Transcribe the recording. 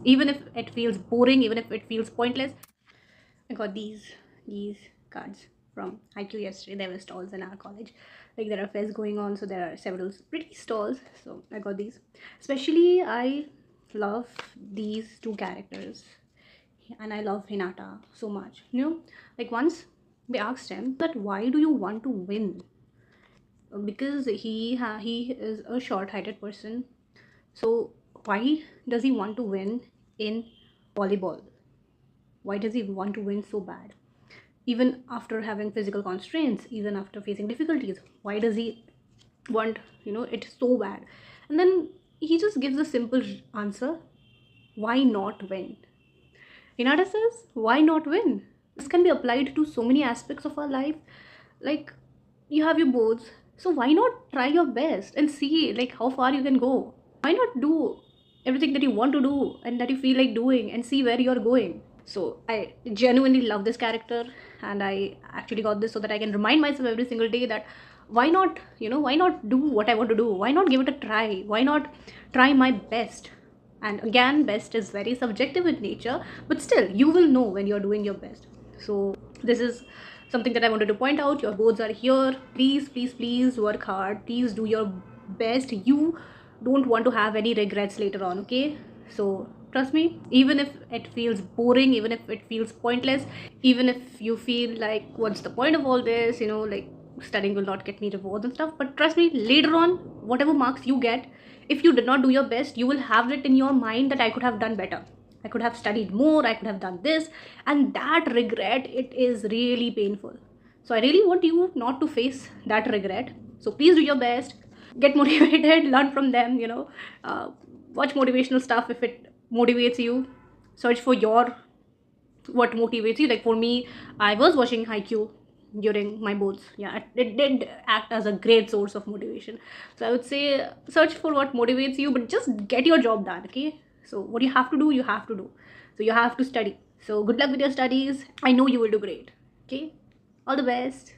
even if it feels boring, even if it feels pointless. I got these cards from IQ yesterday. There were stalls in our college. Like there are fairs going on, so there are several pretty stalls. So I got these. Especially I love these two characters, and I love Hinata so much. Like once we asked him that why do you want to win? Because he is a short-heighted person. So why does he want to win in volleyball? Why does he want to win so bad? Even after having physical constraints, even after facing difficulties, why does he want, it so bad? And then he just gives a simple answer: why not win? Hinata says, why not win? This can be applied to so many aspects of our life. Like, you have your boards, so why not try your best and see like how far you can go? Why not do everything that you want to do and that you feel like doing and see where you're going? So I genuinely love this character, and I actually got this so that I can remind myself every single day that why not do what I want to do? Why not give it a try? Why not try my best? And again, best is very subjective in nature, but still you will know when you're doing your best. So this is something that I wanted to point out. Your boards are here. Please, please, please work hard. Please do your best. You don't want to have any regrets later on, okay? So trust me, even if it feels boring, even if it feels pointless, even if you feel like what's the point of all this, like studying will not get me rewards and stuff, but trust me, later on, whatever marks you get, if you did not do your best, you will have it in your mind that I could have done better, I could have studied more, I could have done this. And that regret, it is really painful. So I really want you not to face that regret. So please do your best, get motivated, learn from them, uh, watch motivational stuff if it motivates you. Search for your what motivates you. Like for me, I was watching Haikyuu during my boards. Yeah, it did act as a great source of motivation. So I would say search for what motivates you, but just get your job done, okay? So what you have to do, you have to do. So you have to study. So good luck with your studies. I know you will do great. Okay? All the best.